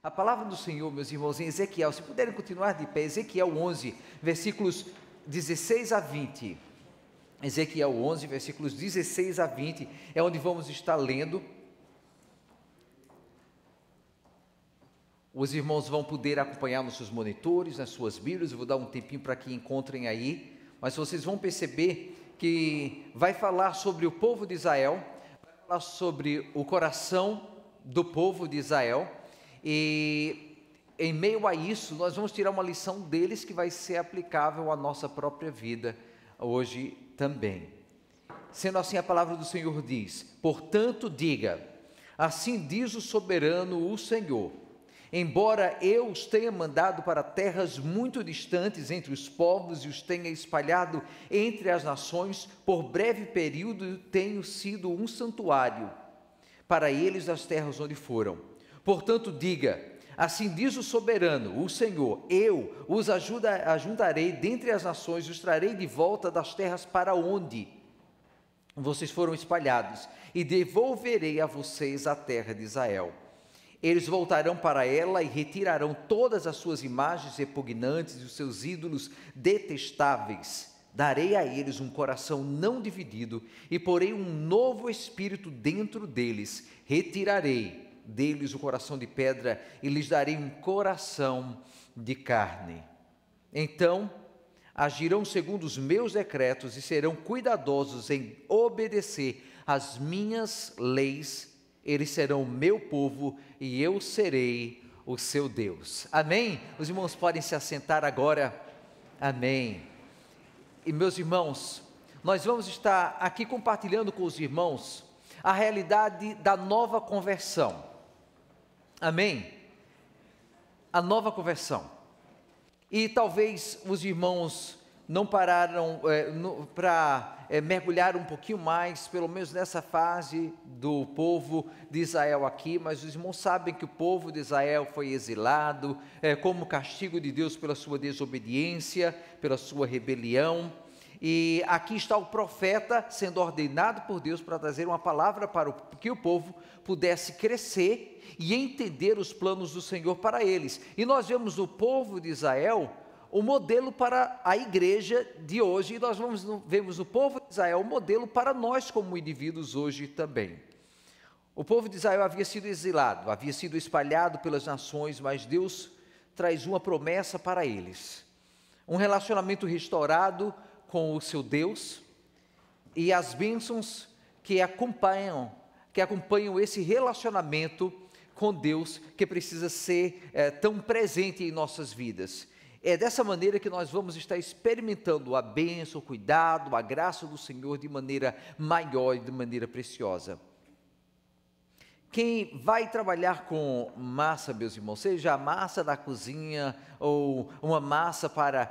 A palavra do Senhor, meus irmãos, em Ezequiel, se puderem continuar de pé, Ezequiel 11, versículos 16 a 20. Ezequiel 11, versículos 16 a 20, é onde vamos estar lendo. Os irmãos vão poder acompanhar nos seus monitores, nas suas Bíblias, eu vou dar um tempinho para que encontrem aí, mas vocês vão perceber que vai falar sobre o povo de Israel, vai falar sobre o coração do povo de Israel, e em meio a isso, nós vamos tirar uma lição deles que vai ser aplicável à nossa própria vida hoje também. Sendo assim, a palavra do Senhor diz: portanto diga, assim diz o soberano, o Senhor, embora eu os tenha mandado para terras muito distantes entre os povos e os tenha espalhado entre as nações, por breve período tenho sido um santuário para eles das terras onde foram. Portanto diga, assim diz o soberano, o Senhor, eu os ajuntarei dentre as nações, os trarei de volta das terras para onde vocês foram espalhados, e devolverei a vocês a terra de Israel. Eles voltarão para ela e retirarão todas as suas imagens repugnantes e os seus ídolos detestáveis. Darei a eles um coração não dividido e porei um novo espírito dentro deles. Retirarei deles o coração de pedra e lhes darei um coração de carne. Então agirão segundo os meus decretos e serão cuidadosos em obedecer às minhas leis. Eles serão o meu povo e eu serei o seu Deus. Amém? Os irmãos podem se assentar agora. Amém. E meus irmãos, nós vamos estar aqui compartilhando com os irmãos a realidade da nova conversão. Amém? A nova conversão. E talvez os irmãos não pararam para mergulhar um pouquinho mais, pelo menos nessa fase do povo de Israel aqui, mas os irmãos sabem que o povo de Israel foi exilado como castigo de Deus pela sua desobediência, pela sua rebelião. E aqui está o profeta sendo ordenado por Deus para trazer uma palavra para que o povo pudesse crescer e entender os planos do Senhor para eles. E nós vemos o povo de Israel o modelo para a igreja de hoje, e nós vemos o povo de Israel o modelo para nós como indivíduos hoje também. O povo de Israel havia sido exilado, havia sido espalhado pelas nações, mas Deus traz uma promessa para eles, um relacionamento restaurado com o seu Deus, e as bênçãos que acompanham esse relacionamento com Deus, que precisa ser tão presente em nossas vidas. É dessa maneira que nós vamos estar experimentando a bênção, o cuidado, a graça do Senhor de maneira maior e de maneira preciosa. Quem vai trabalhar com massa, meus irmãos, seja a massa da cozinha ou uma massa para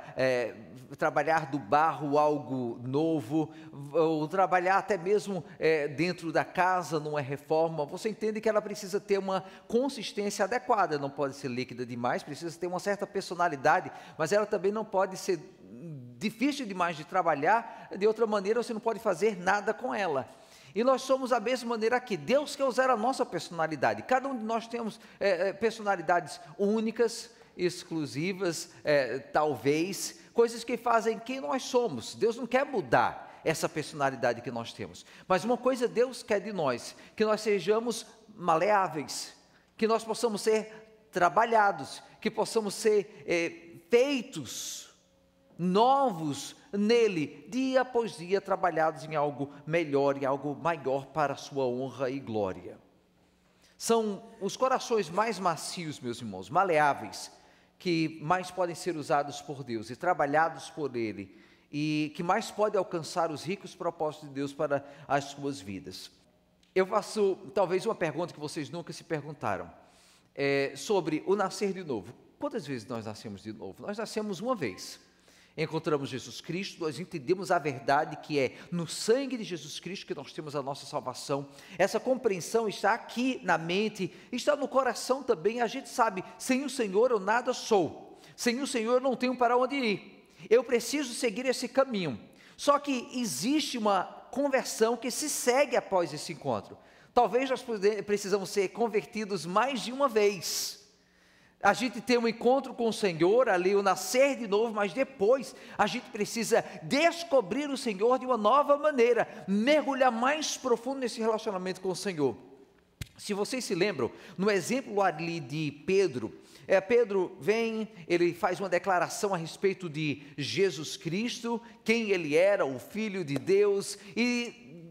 trabalhar do barro algo novo, ou trabalhar até mesmo dentro da casa, numa reforma, você entende que ela precisa ter uma consistência adequada, não pode ser líquida demais, precisa ter uma certa personalidade, mas ela também não pode ser difícil demais de trabalhar, de outra maneira você não pode fazer nada com ela. E nós somos da mesma maneira aqui. Deus quer usar a nossa personalidade. Cada um de nós temos personalidades únicas, exclusivas, talvez, coisas que fazem quem nós somos. Deus não quer mudar essa personalidade que nós temos. Mas uma coisa Deus quer de nós, que nós sejamos maleáveis, que nós possamos ser trabalhados, que possamos ser feitos novos nele, dia após dia, trabalhados em algo melhor e algo maior para a sua honra e glória. São os corações mais macios, meus irmãos, maleáveis, que mais podem ser usados por Deus e trabalhados por Ele, e que mais podem alcançar os ricos propósitos de Deus para as suas vidas. Eu faço talvez uma pergunta que vocês nunca se perguntaram, sobre o nascer de novo. Quantas vezes nós nascemos de novo? Nós nascemos uma vez. Encontramos Jesus Cristo, nós entendemos a verdade que é no sangue de Jesus Cristo que nós temos a nossa salvação. Essa compreensão está aqui na mente, está no coração também. A gente sabe, sem o Senhor eu nada sou, sem o Senhor eu não tenho para onde ir, eu preciso seguir esse caminho. Só que existe uma conversão que se segue após esse encontro. Talvez nós precisamos ser convertidos mais de uma vez. a gente tem um encontro com o Senhor, ali o nascer de novo, mas depois a gente precisa descobrir o Senhor de uma nova maneira, mergulhar mais profundo nesse relacionamento com o Senhor. Se vocês se lembram, no exemplo ali de Pedro, Pedro vem, ele faz uma declaração a respeito de Jesus Cristo, quem ele era, o Filho de Deus, e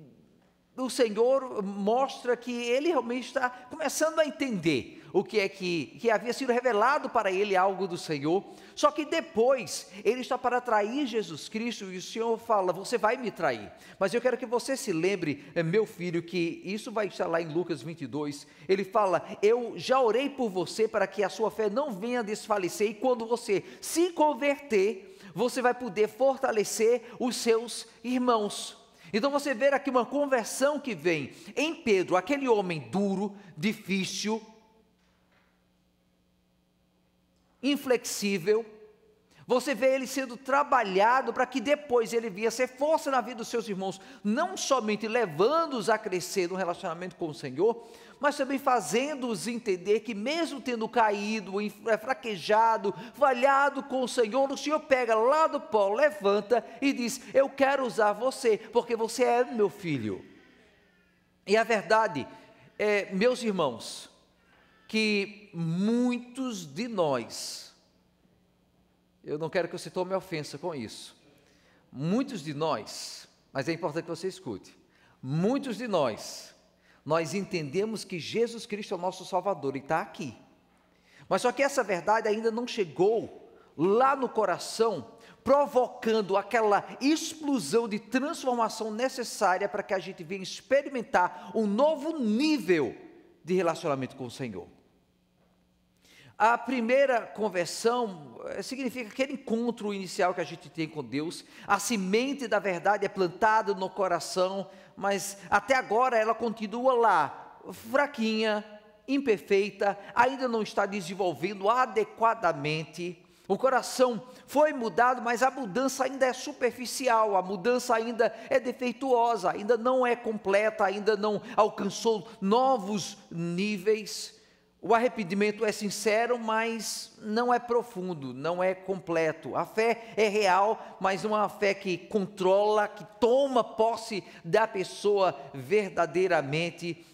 o Senhor mostra que ele realmente está começando a entender o que é que havia sido revelado para ele algo do Senhor, só que depois ele está para trair Jesus Cristo e o Senhor fala, você vai me trair, mas eu quero que você se lembre, meu filho, que isso vai estar lá em Lucas 22, ele fala, eu já orei por você para que a sua fé não venha a desfalecer, e quando você se converter, você vai poder fortalecer os seus irmãos. Então você vê aqui uma conversão que vem em Pedro, aquele homem duro, difícil, inflexível, você vê ele sendo trabalhado para que depois ele venha ser força na vida dos seus irmãos, não somente levando-os a crescer no relacionamento com o Senhor, mas também fazendo-os entender que mesmo tendo caído, fraquejado, falhado com o Senhor pega lá do pó, levanta e diz, eu quero usar você, porque você é meu filho. E a verdade meus irmãos, que muitos de nós, eu não quero que você tome ofensa com isso, muitos de nós, mas é importante que você escute, muitos de nós entendemos que Jesus Cristo é o nosso Salvador e está aqui, mas só que essa verdade ainda não chegou lá no coração, provocando aquela explosão de transformação necessária para que a gente venha experimentar um novo nível de relacionamento com o Senhor. A primeira conversão significa aquele encontro inicial que a gente tem com Deus, a semente da verdade é plantada no coração, mas até agora ela continua lá, fraquinha, imperfeita, ainda não está desenvolvendo adequadamente. O coração foi mudado, mas a mudança ainda é superficial, a mudança ainda é defeituosa, ainda não é completa, ainda não alcançou novos níveis. O arrependimento é sincero, mas não é profundo, não é completo. A fé é real, mas não é uma fé que controla, que toma posse da pessoa verdadeiramente.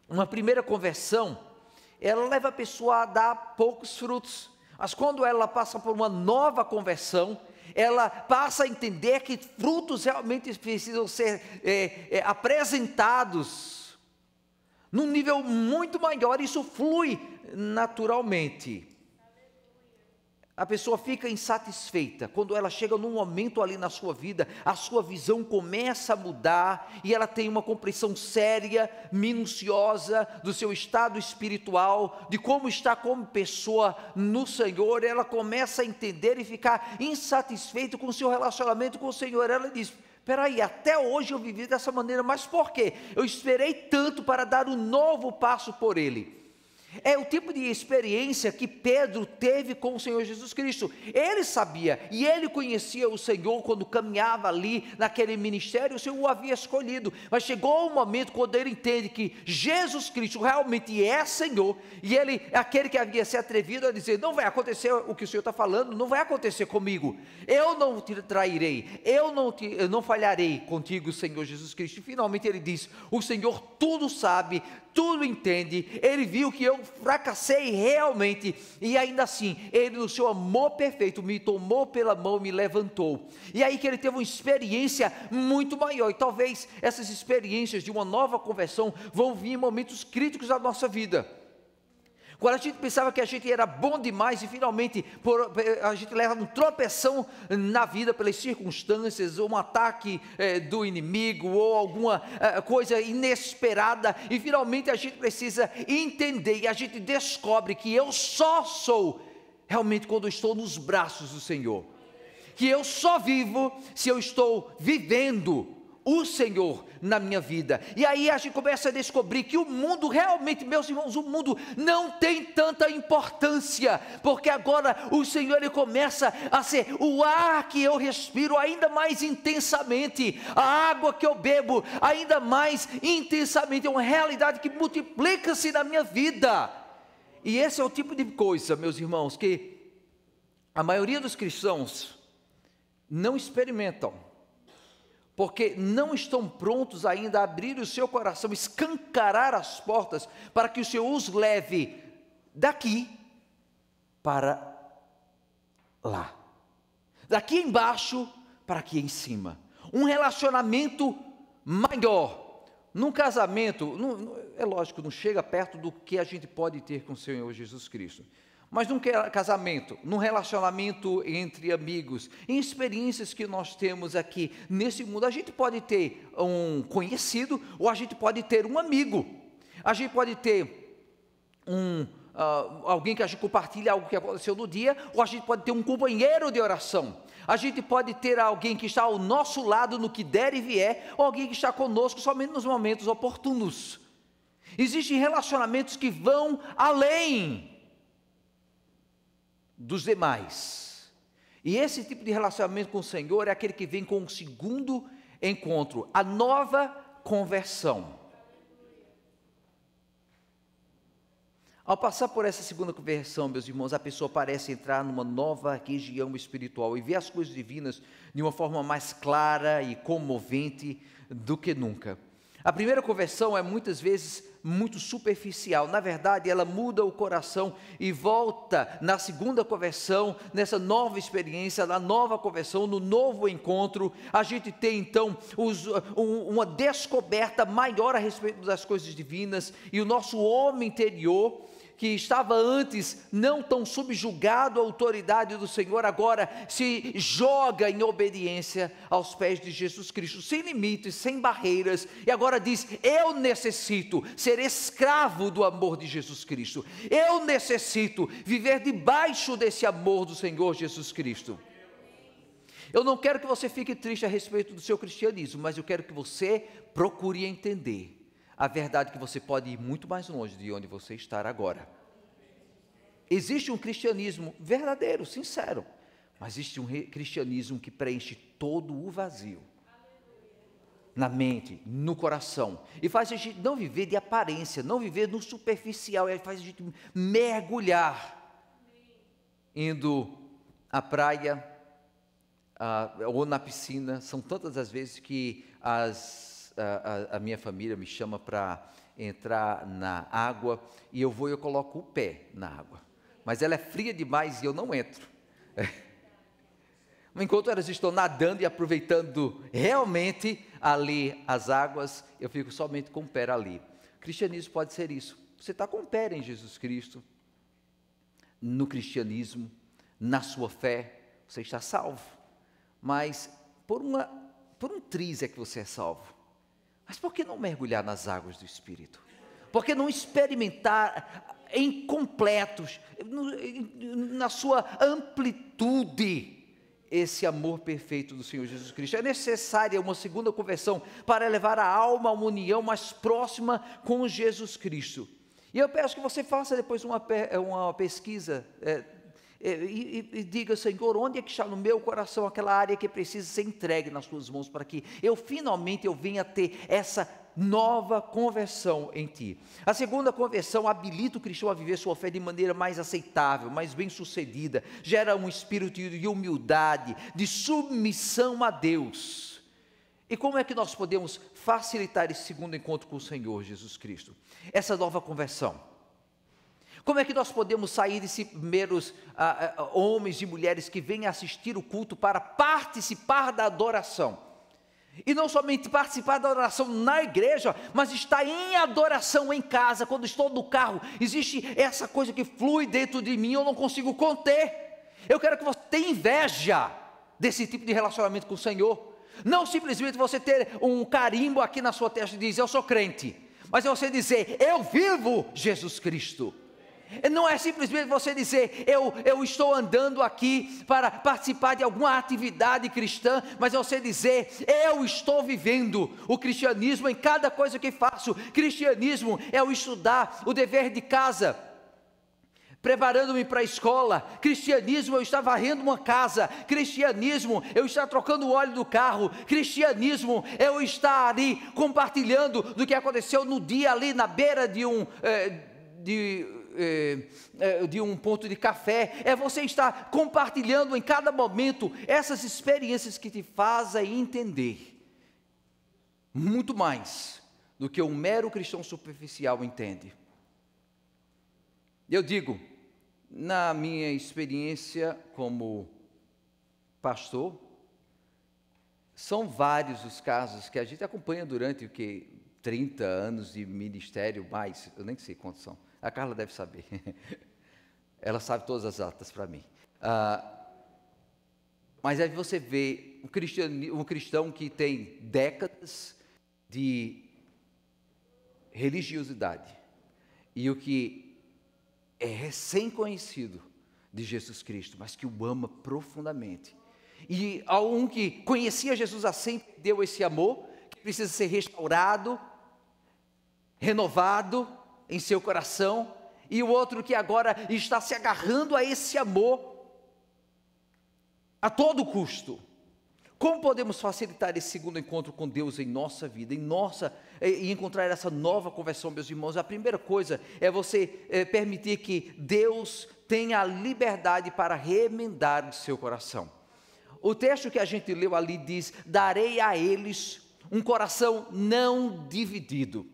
Uma primeira conversão, ela leva a pessoa a dar poucos frutos, mas quando ela passa por uma nova conversão, ela passa a entender que frutos realmente precisam ser apresentados num nível muito maior, isso flui naturalmente. A pessoa fica insatisfeita, quando ela chega num momento ali na sua vida, a sua visão começa a mudar, e ela tem uma compreensão séria, minuciosa, do seu estado espiritual, de como está como pessoa no Senhor, ela começa a entender e ficar insatisfeita com o seu relacionamento com o Senhor, ela diz, peraí, até hoje eu vivi dessa maneira, mas por quê? Eu esperei tanto para dar um novo passo por Ele. É o tipo de experiência que Pedro teve com o Senhor Jesus Cristo. Ele sabia e ele conhecia o Senhor quando caminhava ali naquele ministério, o Senhor o havia escolhido, mas chegou um momento quando ele entende que Jesus Cristo realmente é Senhor, e ele é aquele que havia se atrevido a dizer, não vai acontecer o que o Senhor está falando, não vai acontecer comigo, eu não te trairei, eu não falharei contigo, Senhor Jesus Cristo. E finalmente ele diz, o Senhor tudo sabe, tudo entende, Ele viu que eu fracassei realmente, e ainda assim, Ele no seu amor perfeito, me tomou pela mão, me levantou, e aí que ele teve uma experiência muito maior, e talvez essas experiências de uma nova conversão, vão vir em momentos críticos da nossa vida, quando a gente pensava que a gente era bom demais, e finalmente a gente leva um tropeção na vida pelas circunstâncias, ou um ataque do inimigo, ou alguma coisa inesperada, e finalmente a gente precisa entender, e a gente descobre que eu só sou realmente quando eu estou nos braços do Senhor, que eu só vivo se eu estou vivendo o Senhor na minha vida. E aí a gente começa a descobrir que o mundo realmente, meus irmãos, o mundo não tem tanta importância, porque agora o Senhor, Ele começa a ser o ar que eu respiro ainda mais intensamente, a água que eu bebo ainda mais intensamente, é uma realidade que multiplica-se na minha vida. E esse é o tipo de coisa, meus irmãos, que a maioria dos cristãos não experimentam, porque não estão prontos ainda a abrir o seu coração, escancarar as portas, para que o Senhor os leve daqui para lá, daqui embaixo para aqui em cima. Um relacionamento maior. Num casamento, é lógico, não chega perto do que a gente pode ter com o Senhor Jesus Cristo. Mas num casamento, num relacionamento entre amigos, em experiências que nós temos aqui nesse mundo, a gente pode ter um conhecido ou a gente pode ter um amigo. A gente pode ter alguém que a gente compartilha algo que aconteceu no dia, ou a gente pode ter um companheiro de oração. A gente pode ter alguém que está ao nosso lado no que der e vier, ou alguém que está conosco somente nos momentos oportunos. Existem relacionamentos que vão além dos demais. E esse tipo de relacionamento com o Senhor é aquele que vem com o segundo encontro, a nova conversão. Ao passar por essa segunda conversão, meus irmãos, a pessoa parece entrar numa nova região espiritual e ver as coisas divinas de uma forma mais clara e comovente do que nunca. A primeira conversão é muitas vezes muito superficial. Na verdade, ela muda o coração e volta na segunda conversão, nessa nova experiência, na nova conversão, no novo encontro. A gente tem então uma descoberta maior a respeito das coisas divinas, e o nosso homem interior, que estava antes não tão subjugado à autoridade do Senhor, agora se joga em obediência aos pés de Jesus Cristo, sem limites, sem barreiras, e agora diz: eu necessito ser escravo do amor de Jesus Cristo, eu necessito viver debaixo desse amor do Senhor Jesus Cristo. Eu não quero que você fique triste a respeito do seu cristianismo, mas eu quero que você procure entender a verdade, que você pode ir muito mais longe de onde você está agora. Existe um cristianismo verdadeiro, sincero, mas existe um cristianismo que preenche todo o vazio na mente, no coração, e faz a gente não viver de aparência, não viver no superficial, e faz a gente mergulhar, indo à praia ou na piscina. São tantas as vezes que a minha família me chama para entrar na água, e eu vou e eu coloco o pé na água, mas ela é fria demais e eu não entro. Enquanto elas estão nadando e aproveitando realmente ali as águas, eu fico somente com o pé ali. O cristianismo pode ser isso. Você está com o pé em Jesus Cristo, no cristianismo, na sua fé, você está salvo, mas por um triz é que você é salvo. Mas por que não mergulhar nas águas do Espírito? Por que não experimentar em completos, na sua amplitude, esse amor perfeito do Senhor Jesus Cristo? É necessária uma segunda conversão para levar a alma a uma união mais próxima com Jesus Cristo. E eu peço que você faça depois uma pesquisa, e diga: Senhor, onde é que está no meu coração aquela área que precisa ser entregue nas tuas mãos, para que eu finalmente venha a ter essa nova conversão em ti. A segunda conversão habilita o cristão a viver sua fé de maneira mais aceitável, mais bem sucedida, gera um espírito de humildade, de submissão a Deus. E como é que nós podemos facilitar esse segundo encontro com o Senhor Jesus Cristo? Essa nova conversão. Como é que nós podemos sair desses primeiros homens e mulheres que vêm assistir o culto para participar da adoração? E não somente participar da adoração na igreja, mas estar em adoração em casa. Quando estou no carro, existe essa coisa que flui dentro de mim, eu não consigo conter. Eu quero que você tenha inveja desse tipo de relacionamento com o Senhor. Não simplesmente você ter um carimbo aqui na sua testa e dizer: eu sou crente, mas é você dizer: eu vivo Jesus Cristo. Não é simplesmente você dizer: eu estou andando aqui para participar de alguma atividade cristã, mas é você dizer: eu estou vivendo o cristianismo em cada coisa que faço. Cristianismo é o estudar, o dever de casa, preparando-me para a escola. Cristianismo, eu estar varrendo uma casa. Cristianismo, eu estar trocando o óleo do carro. Cristianismo, eu estar ali compartilhando do que aconteceu no dia ali na beira de de um ponto de café, é você estar compartilhando em cada momento essas experiências que te fazem entender muito mais do que um mero cristão superficial entende. Eu digo, na minha experiência como pastor, são vários os casos que a gente acompanha durante o que 30 anos de ministério, mais, eu nem sei quantos são. A Carla deve saber. Ela sabe todas as datas para mim. Mas aí você vê um cristão que tem décadas de religiosidade e o que é recém-conhecido de Jesus Cristo, mas que o ama profundamente. E a um que conhecia Jesus assim, deu esse amor, que precisa ser restaurado, renovado em seu coração, e o outro que agora está se agarrando a esse amor a todo custo. Como podemos facilitar esse segundo encontro com Deus em nossa vida, e encontrar essa nova conversão, meus irmãos? A primeira coisa é você permitir que Deus tenha a liberdade para remendar o seu coração. O texto que a gente leu ali diz: darei a eles um coração não dividido.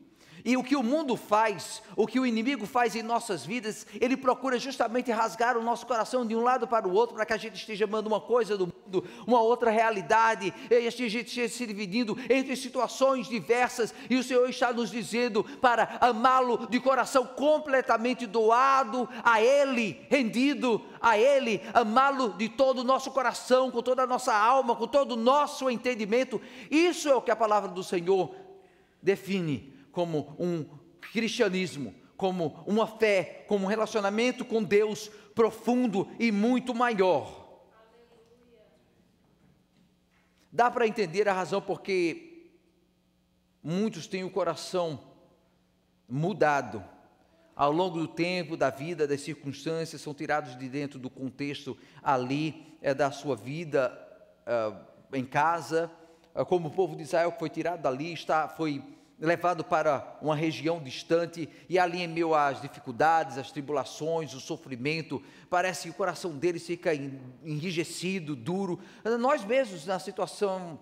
E o que o mundo faz, o que o inimigo faz em nossas vidas, ele procura justamente rasgar o nosso coração de um lado para o outro, para que a gente esteja amando uma coisa do mundo, uma outra realidade, e a gente esteja se dividindo entre situações diversas, e o Senhor está nos dizendo para amá-lo de coração completamente doado a Ele, rendido a Ele, amá-lo de todo o nosso coração, com toda a nossa alma, com todo o nosso entendimento. Isso é o que a palavra do Senhor define como um cristianismo, como uma fé, como um relacionamento com Deus profundo e muito maior. Dá para entender a razão porque muitos têm o coração mudado ao longo do tempo, da vida, das circunstâncias, são tirados de dentro do contexto ali da sua vida em casa, como o povo de Israel que foi tirado dali, foi levado para uma região distante, e ali em meio às dificuldades, às tribulações, o sofrimento, parece que o coração deles fica enrijecido, duro. Nós mesmos, na situação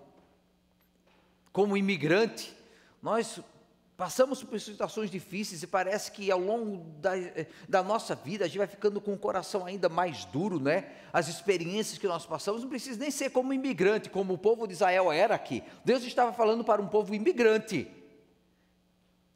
como imigrante, nós passamos por situações difíceis e parece que ao longo da nossa vida a gente vai ficando com o coração ainda mais duro, né? As experiências que nós passamos não precisa nem ser como imigrante, como o povo de Israel era aqui. Deus estava falando para um povo imigrante.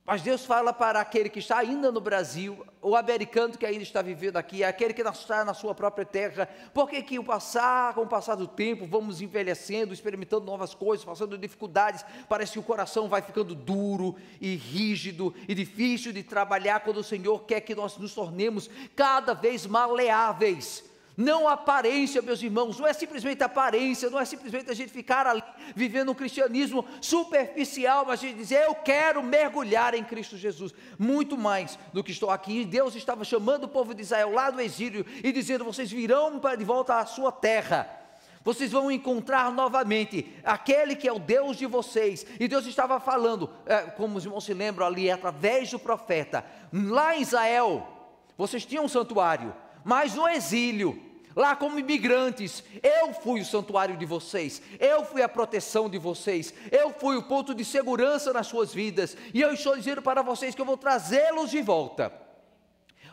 Mas Deus fala para aquele que está ainda no Brasil, o americano que ainda está vivendo aqui, aquele que está na sua própria terra, porque com o passar do tempo, vamos envelhecendo, experimentando novas coisas, passando dificuldades, parece que o coração vai ficando duro e rígido e difícil de trabalhar, quando o Senhor quer que nós nos tornemos cada vez maleáveis. Não aparência, meus irmãos, não é simplesmente aparência, não é simplesmente a gente ficar ali vivendo um cristianismo superficial, mas a gente dizer: eu quero mergulhar em Cristo Jesus, muito mais do que estou aqui. E Deus estava chamando o povo de Israel lá do exílio e dizendo: vocês virão de volta à sua terra, vocês vão encontrar novamente aquele que é o Deus de vocês. E Deus estava falando, como os irmãos se lembram ali, através do profeta, lá em Israel, vocês tinham um santuário, mas no exílio, lá como imigrantes, eu fui o santuário de vocês, eu fui a proteção de vocês, eu fui o ponto de segurança nas suas vidas, e eu estou dizendo para vocês que eu vou trazê-los de volta.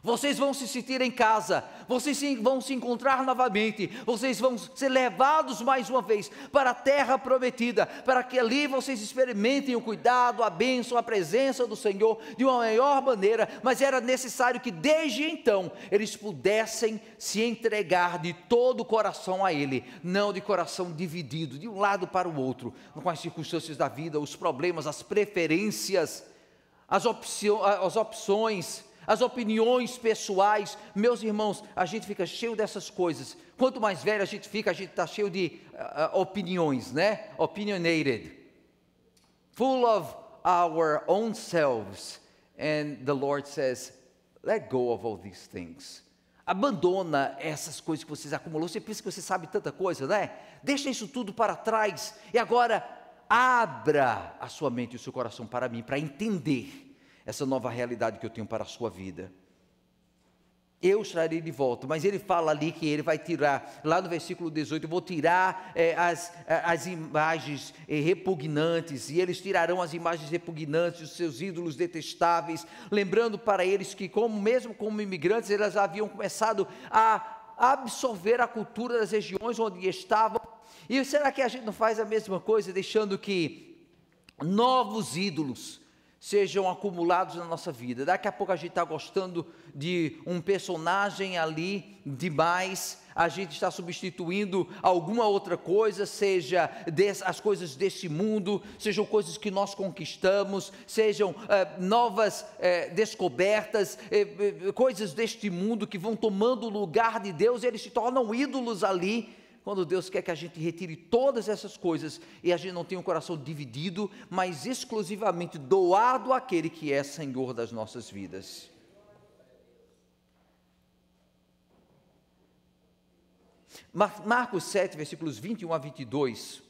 Vocês vão se sentir em casa, vocês vão se encontrar novamente, vocês vão ser levados mais uma vez para a terra prometida, para que ali vocês experimentem o cuidado, a bênção, a presença do Senhor de uma maior maneira. Mas era necessário que desde então eles pudessem se entregar de todo o coração a Ele, não de coração dividido, de um lado para o outro, com as circunstâncias da vida, os problemas, as preferências, as opções, as opiniões pessoais. Meus irmãos, a gente fica cheio dessas coisas. Quanto mais velho a gente fica, a gente está cheio de opiniões, né? Opinionated, full of our own selves. And the Lord says, let go of all these things. Abandona essas coisas que vocês acumulou. Você pensa que você sabe tanta coisa, né? Deixa isso tudo para trás, e agora abra a sua mente e o seu coração para mim, para entender essa nova realidade que eu tenho para a sua vida. eu os trarei de volta. Mas ele fala ali que ele vai tirar, lá no versículo 18, eu vou tirar as imagens repugnantes, e eles tirarão as imagens repugnantes, os seus ídolos detestáveis, lembrando para eles que, mesmo como imigrantes, eles haviam começado a absorver a cultura das regiões onde estavam. E será que a gente não faz a mesma coisa, deixando que novos ídolos sejam acumulados na nossa vida? Daqui a pouco a gente está gostando de um personagem ali demais, a gente está substituindo alguma outra coisa, seja as coisas desse mundo, sejam coisas que nós conquistamos, sejam novas descobertas, coisas deste mundo que vão tomando o lugar de Deus, e eles se tornam ídolos ali, quando Deus quer que a gente retire todas essas coisas, e a gente não tenha um coração dividido, mas exclusivamente doado àquele que é Senhor das nossas vidas. Marcos 7, versículos 21 a 22,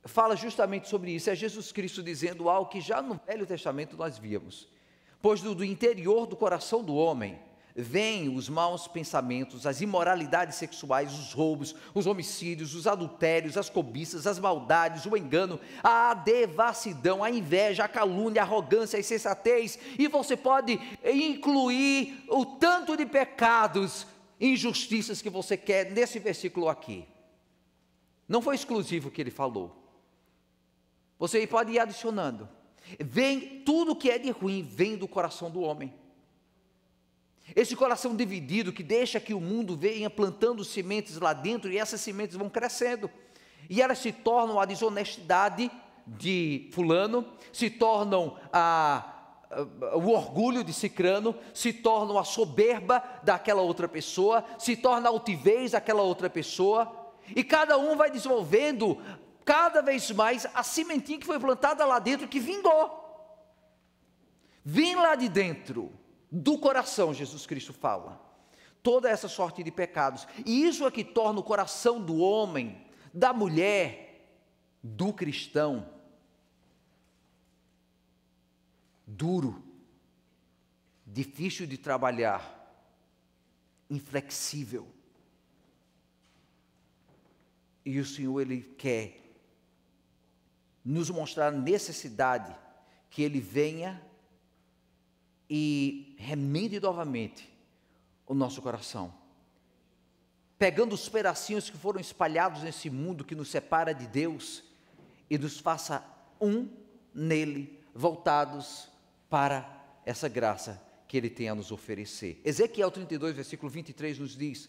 fala justamente sobre isso. É Jesus Cristo dizendo algo que já no Velho Testamento nós víamos: pois do interior do coração do homem vêm os maus pensamentos, as imoralidades sexuais, os roubos, os homicídios, os adultérios, as cobiças, as maldades, o engano, a devassidão, a inveja, a calúnia, a arrogância, a insensatez, e você pode incluir o tanto de pecados, injustiças que você quer nesse versículo aqui. Não foi exclusivo o que ele falou. Você pode ir adicionando. Vem tudo que é de ruim, vem do coração do homem. Esse coração dividido que deixa que o mundo venha plantando sementes lá dentro, e essas sementes vão crescendo, e elas se tornam a desonestidade de fulano, se tornam o orgulho de cicrano, se tornam a soberba daquela outra pessoa, se torna a altivez daquela outra pessoa, e cada um vai desenvolvendo cada vez mais a sementinha que foi plantada lá dentro, que vingou. Vem lá de dentro do coração, Jesus Cristo fala, toda essa sorte de pecados, e isso é que torna o coração do homem, da mulher, do cristão, duro, difícil de trabalhar, inflexível. E o Senhor, Ele quer nos mostrar a necessidade que Ele venha e remende novamente o nosso coração, pegando os pedacinhos que foram espalhados nesse mundo que nos separa de Deus, e nos faça um nele, voltados para essa graça que Ele tem a nos oferecer. Ezequiel 32, versículo 23 nos diz,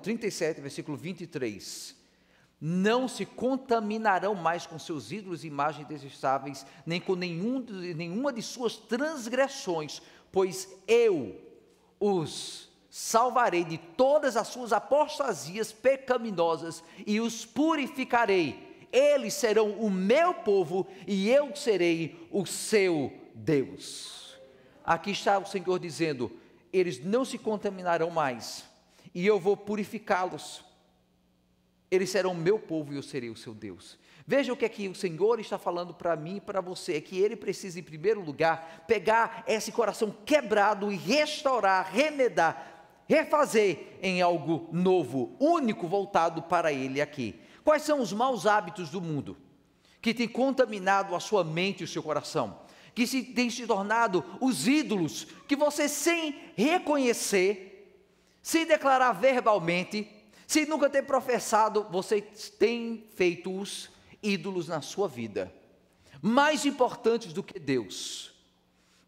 37, versículo 23, não se contaminarão mais com seus ídolos e imagens detestáveis, nem com nenhuma de suas transgressões, pois eu os salvarei de todas as suas apostasias pecaminosas e os purificarei. Eles serão o meu povo e eu serei o seu Deus. Aqui está o Senhor dizendo: eles não se contaminarão mais, e eu vou purificá-los. Eles serão o meu povo e eu serei o seu Deus. Veja o que é que o Senhor está falando para mim e para você, é que Ele precisa, em primeiro lugar, pegar esse coração quebrado e restaurar, remedar, refazer em algo novo, único, voltado para Ele aqui. Quais são os maus hábitos do mundo que tem contaminado a sua mente e o seu coração? Que tem se tornado os ídolos que você, sem reconhecer, sem declarar verbalmente, sem nunca ter professado, você tem feito os ídolos na sua vida, mais importantes do que Deus.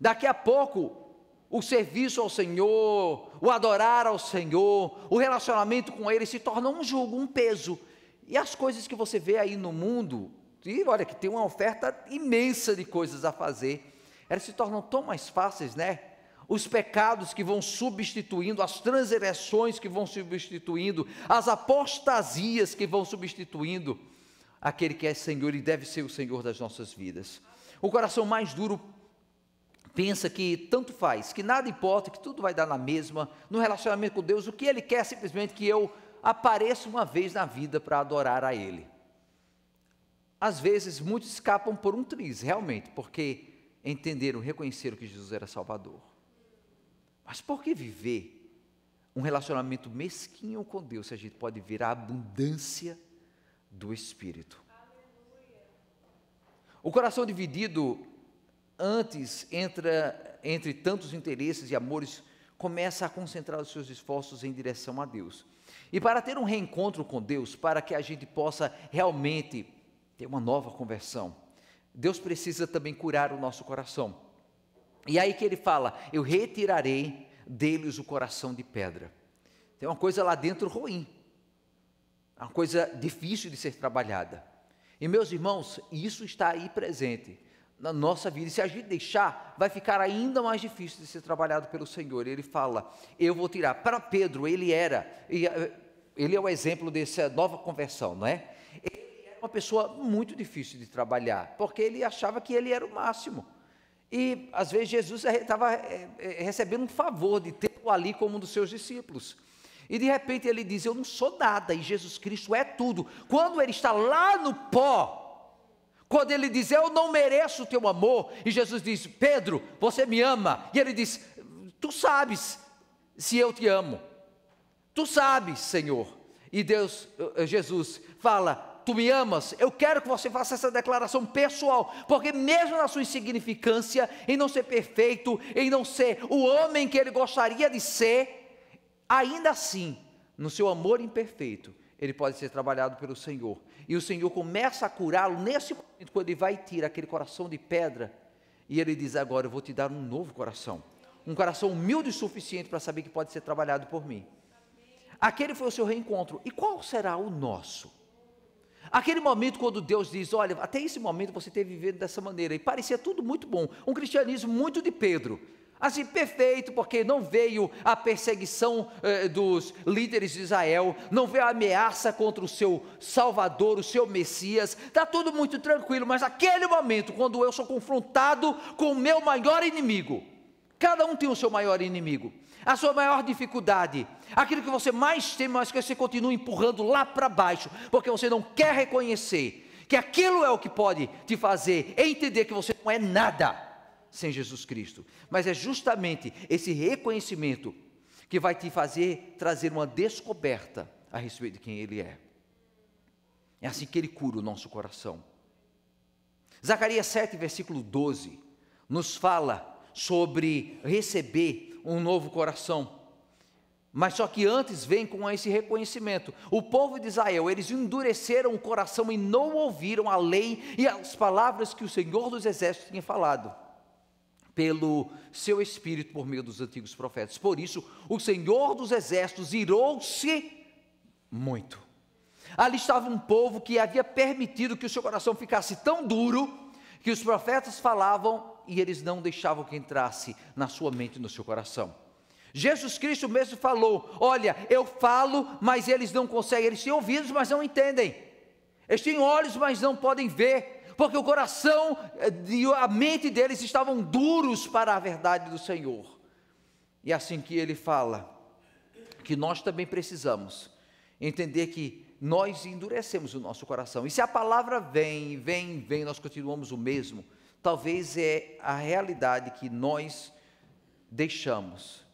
Daqui a pouco, o serviço ao Senhor, o adorar ao Senhor, o relacionamento com Ele se torna um jugo, um peso. E as coisas que você vê aí no mundo, e olha que tem uma oferta imensa de coisas a fazer, elas se tornam tão mais fáceis, né? Os pecados que vão substituindo, as transgressões que vão substituindo, as apostasias que vão substituindo aquele que é Senhor e deve ser o Senhor das nossas vidas. O coração mais duro pensa que tanto faz, que nada importa, que tudo vai dar na mesma, no relacionamento com Deus. O que Ele quer é simplesmente que eu apareça uma vez na vida para adorar a Ele. Às vezes muitos escapam por um triz, realmente, porque entenderam, reconheceram que Jesus era Salvador. Mas por que viver um relacionamento mesquinho com Deus se a gente pode ver a abundância do Espírito? O coração dividido antes entre tantos interesses e amores começa a concentrar os seus esforços em direção a Deus. E para ter um reencontro com Deus, para que a gente possa realmente ter uma nova conversão, Deus precisa também curar o nosso coração. E aí que ele fala: eu retirarei deles o coração de pedra. Tem uma coisa lá dentro ruim, uma coisa difícil de ser trabalhada. E meus irmãos, isso está aí presente na nossa vida, e se a gente deixar, vai ficar ainda mais difícil de ser trabalhado pelo Senhor. Ele fala: eu vou tirar. Para Pedro, ele é o exemplo dessa nova conversão, não é? Ele era uma pessoa muito difícil de trabalhar, porque ele achava que ele era o máximo, e às vezes Jesus estava recebendo um favor de tê-lo ali como um dos seus discípulos, e de repente ele diz: eu não sou nada, e Jesus Cristo é tudo. Quando ele está lá no pó, quando ele diz: eu não mereço o teu amor, e Jesus diz: Pedro, você me ama? E ele diz: tu sabes se eu te amo, tu sabes, Senhor. E Jesus fala: tu me amas? Eu quero que você faça essa declaração pessoal, porque mesmo na sua insignificância, em não ser perfeito, em não ser o homem que ele gostaria de ser, ainda assim, no seu amor imperfeito, ele pode ser trabalhado pelo Senhor. E o Senhor começa a curá-lo nesse momento, quando ele vai tirar aquele coração de pedra, e ele diz: agora eu vou te dar um novo coração, um coração humilde o suficiente para saber que pode ser trabalhado por mim. Aquele foi o seu reencontro. E qual será o nosso? Aquele momento quando Deus diz: olha, até esse momento você teve vivido dessa maneira, e parecia tudo muito bom, um cristianismo muito de Pedro, assim, perfeito, porque não veio a perseguição dos líderes de Israel, não veio a ameaça contra o seu Salvador, o seu Messias, está tudo muito tranquilo. Mas aquele momento, quando eu sou confrontado com o meu maior inimigo, cada um tem o seu maior inimigo, a sua maior dificuldade, aquilo que você mais teme, mas que você continua empurrando lá para baixo, porque você não quer reconhecer que aquilo é o que pode te fazer entender que você não é nada sem Jesus Cristo. Mas é justamente esse reconhecimento que vai te fazer trazer uma descoberta a respeito de quem Ele é. É assim que Ele cura o nosso coração. Zacarias 7, versículo 12, nos fala sobre receber um novo coração. Mas só que antes vem com esse reconhecimento. O povo de Israel, eles endureceram o coração e não ouviram a lei e as palavras que o Senhor dos Exércitos tinha falado pelo seu Espírito por meio dos antigos profetas. Por isso, o Senhor dos Exércitos irou-se muito. Ali estava um povo que havia permitido que o seu coração ficasse tão duro, que os profetas falavam e eles não deixavam que entrasse na sua mente e no seu coração. Jesus Cristo mesmo falou: olha, eu falo, mas eles não conseguem, eles têm ouvidos, mas não entendem, eles têm olhos, mas não podem ver, porque o coração e a mente deles estavam duros para a verdade do Senhor. E assim que ele fala que nós também precisamos entender que nós endurecemos o nosso coração, e se a palavra vem, nós continuamos o mesmo. Talvez é a realidade que nós deixamos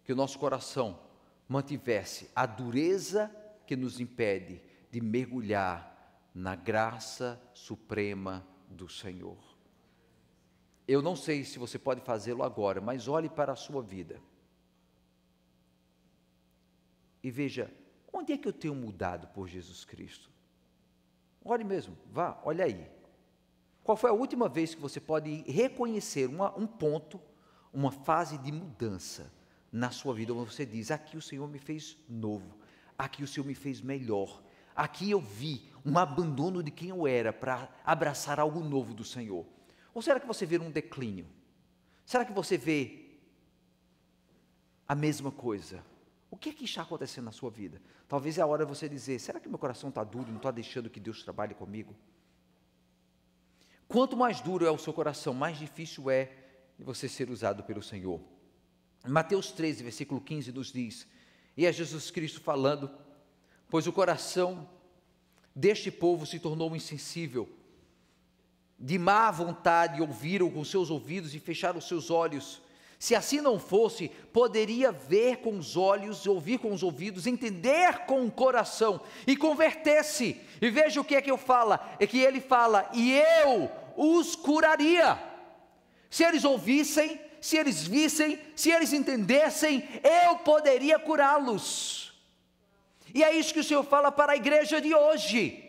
que o nosso coração mantivesse a dureza que nos impede de mergulhar na graça suprema do Senhor. Eu não sei se você pode fazê-lo agora, mas olhe para a sua vida e veja: onde é que eu tenho mudado por Jesus Cristo? Olhe mesmo, vá, olha aí. Qual foi a última vez que você pode reconhecer um ponto, uma fase de mudança na sua vida, onde você diz: aqui o Senhor me fez novo, aqui o Senhor me fez melhor, aqui eu vi um abandono de quem eu era para abraçar algo novo do Senhor? Ou será que você vê um declínio? Será que você vê a mesma coisa? O que é que está acontecendo na sua vida? Talvez é a hora de você dizer: será que meu coração está duro e não está deixando que Deus trabalhe comigo? Quanto mais duro é o seu coração, mais difícil é de você ser usado pelo Senhor. Mateus 13, versículo 15 nos diz, e é Jesus Cristo falando: pois o coração deste povo se tornou insensível, de má vontade ouviram com seus ouvidos e fecharam os seus olhos, Se assim não fosse, poderia ver com os olhos, ouvir com os ouvidos, entender com o coração e converter-se. E veja o que é que eu falo, é que ele fala, e eu os curaria. Se eles ouvissem, se eles vissem, se eles entendessem, eu poderia curá-los. E é isso que o Senhor fala para a igreja de hoje.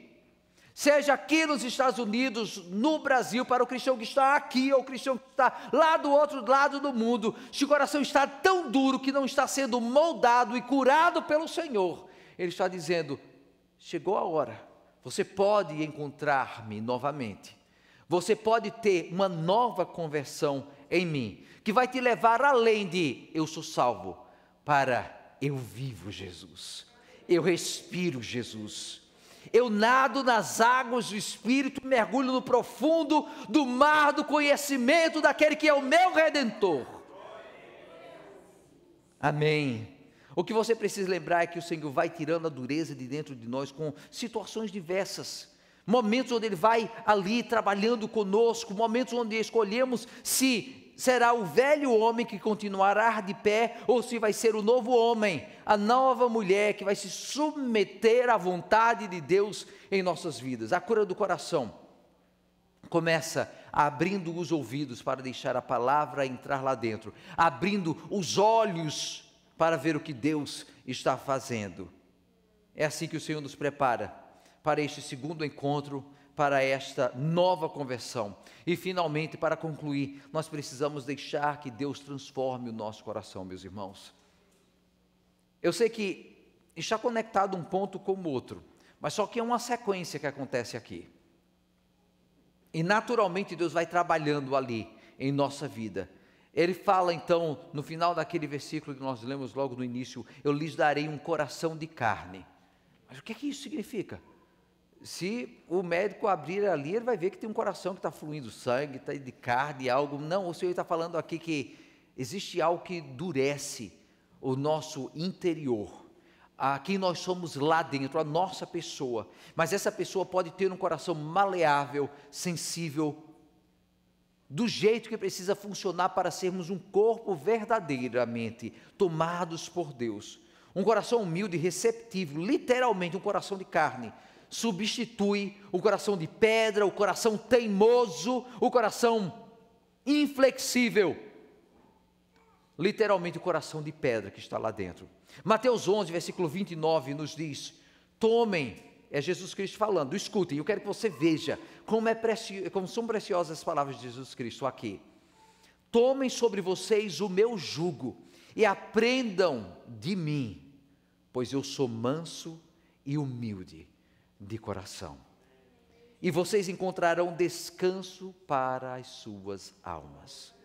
Seja aqui nos Estados Unidos, no Brasil, para o cristão que está aqui, ou o cristão que está lá do outro lado do mundo, se o coração está tão duro que não está sendo moldado e curado pelo Senhor, Ele está dizendo, chegou a hora, você pode encontrar-me novamente, você pode ter uma nova conversão em mim, que vai te levar além de, eu sou salvo, para eu vivo Jesus, eu respiro Jesus, eu nado nas águas do Espírito, mergulho no profundo do mar do conhecimento daquele que é o meu Redentor. Amém. O que você precisa lembrar é que o Senhor vai tirando a dureza de dentro de nós com situações diversas, momentos onde Ele vai ali trabalhando conosco, momentos onde escolhemos se será o velho homem que continuará de pé, ou se vai ser o novo homem, a nova mulher que vai se submeter à vontade de Deus em nossas vidas. A cura do coração começa abrindo os ouvidos para deixar a palavra entrar lá dentro, abrindo os olhos para ver o que Deus está fazendo. É assim que o Senhor nos prepara para este segundo encontro, para esta nova conversão. E finalmente, para concluir, nós precisamos deixar que Deus transforme o nosso coração, meus irmãos. Eu sei que está conectado um ponto com o outro, mas só que é uma sequência que acontece aqui. E naturalmente Deus vai trabalhando ali em nossa vida. Ele fala então, no final daquele versículo que nós lemos logo no início, eu lhes darei um coração de carne. Mas o que é que isso significa? Se o médico abrir ali, ele vai ver que tem um coração que está fluindo sangue, está de carne, algo. Não, o Senhor está falando aqui que existe algo que endurece o nosso interior, a quem nós somos lá dentro, a nossa pessoa. Mas essa pessoa pode ter um coração maleável, sensível, do jeito que precisa funcionar para sermos um corpo verdadeiramente tomados por Deus. Um coração humilde, receptivo, literalmente um coração de carne, substitui o coração de pedra, o coração teimoso, o coração inflexível, literalmente o coração de pedra que está lá dentro. Mateus 11, versículo 29 nos diz, tomem, é Jesus Cristo falando, escutem, eu quero que você veja como são preciosas as palavras de Jesus Cristo aqui. Tomem sobre vocês o meu jugo e aprendam de mim, pois eu sou manso e humilde de coração, e vocês encontrarão descanso para as suas almas.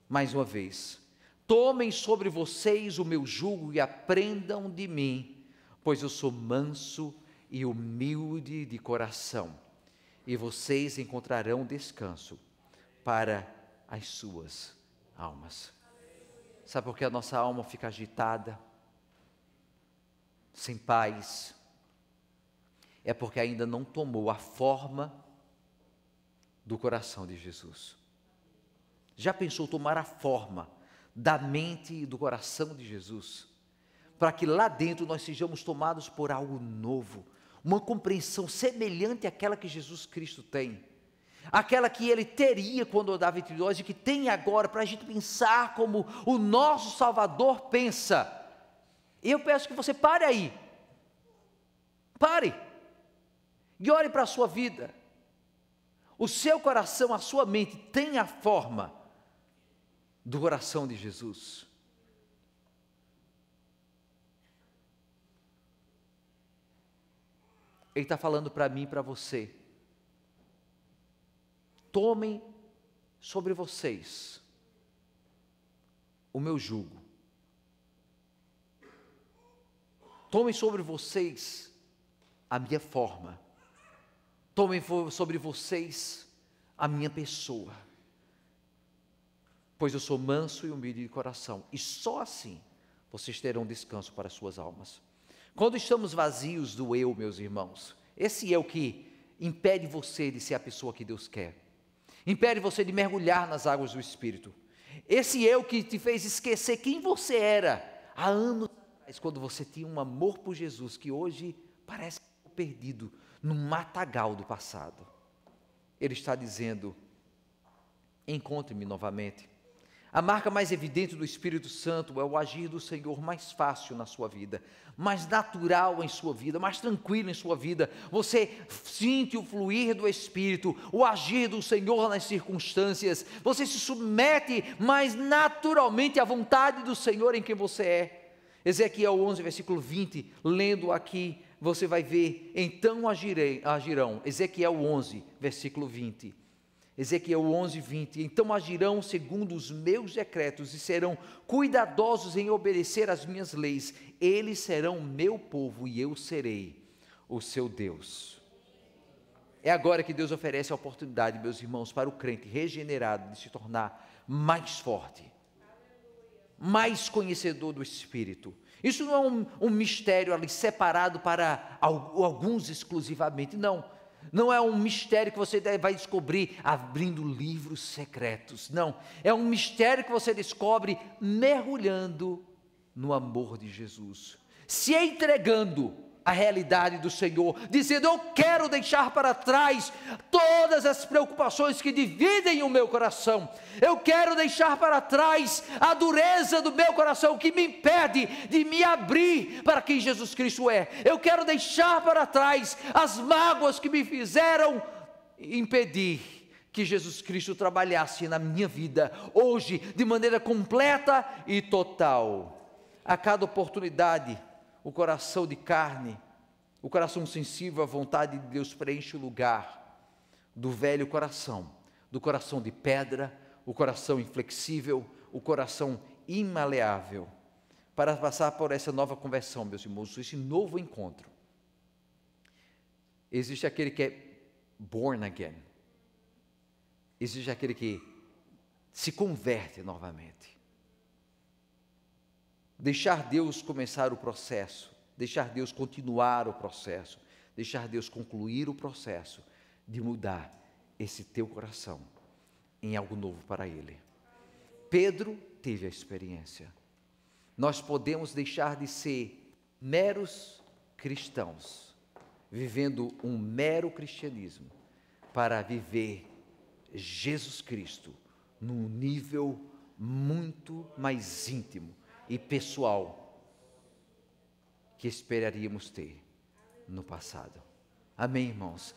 Mais uma vez, tomem sobre vocês o meu jugo e aprendam de mim, pois eu sou manso e humilde de coração, e vocês encontrarão descanso para as suas almas. Sabe por que a nossa alma fica agitada, sem paz? É porque ainda não tomou a forma do coração de Jesus. Já pensou tomar a forma da mente e do coração de Jesus? Para que lá dentro nós sejamos tomados por algo novo, uma compreensão semelhante àquela que Jesus Cristo tem, aquela que Ele teria quando andava entre nós e que tem agora, para a gente pensar como o nosso Salvador pensa. Eu peço que você pare aí, pare, e olhe para a sua vida. O seu coração, a sua mente tem a forma do coração de Jesus? Ele está falando para mim e para você. Tomem sobre vocês o meu jugo. Tomem sobre vocês a minha forma. Tomem sobre vocês a minha pessoa, pois eu sou manso e humilde de coração, e só assim vocês terão descanso para as suas almas. Quando estamos vazios do eu, meus irmãos, esse eu que impede você de ser a pessoa que Deus quer, impede você de mergulhar nas águas do Espírito, Esse eu que te fez esquecer quem você era há anos atrás, quando você tinha um amor por Jesus, que hoje parece perdido no matagal do passado. Ele está dizendo: encontre-me novamente. A marca mais evidente do Espírito Santo é o agir do Senhor mais fácil na sua vida, mais natural em sua vida, mais tranquilo em sua vida. Você sente o fluir do Espírito, o agir do Senhor nas circunstâncias. Você se submete mais naturalmente à vontade do Senhor em quem você é. Ezequiel 11, versículo 20, lendo aqui, você vai ver: então agirão. Ezequiel 11, versículo 20. Ezequiel 11, 20, então agirão segundo os meus decretos e serão cuidadosos em obedecer às minhas leis. Eles serão meu povo e eu serei o seu Deus. É agora que Deus oferece a oportunidade, meus irmãos, para o crente regenerado de se tornar mais forte, mais conhecedor do Espírito. Isso não é um mistério ali separado para alguns exclusivamente, não. Não é um mistério que você vai descobrir abrindo livros secretos, não. É um mistério que você descobre mergulhando no amor de Jesus, se entregando à realidade do Senhor, dizendo: eu quero deixar para trás todas as preocupações que dividem o meu coração, eu quero deixar para trás a dureza do meu coração que me impede de me abrir para quem Jesus Cristo é, eu quero deixar para trás as mágoas que me fizeram impedir que Jesus Cristo trabalhasse na minha vida, hoje, de maneira completa e total. A cada oportunidade, o coração de carne, o coração sensível à vontade de Deus preenche o lugar do velho coração, do coração de pedra, o coração inflexível, o coração imaleável. Para passar por essa nova conversão, meus irmãos, esse novo encontro, existe aquele que é born again, existe aquele que se converte novamente. Deixar Deus começar o processo, deixar Deus continuar o processo, deixar Deus concluir o processo de mudar esse teu coração em algo novo para Ele. Pedro teve a experiência. Nós podemos deixar de ser meros cristãos, vivendo um mero cristianismo, para viver Jesus Cristo num nível muito mais íntimo e pessoal que esperaríamos ter no passado. Amém, irmãos?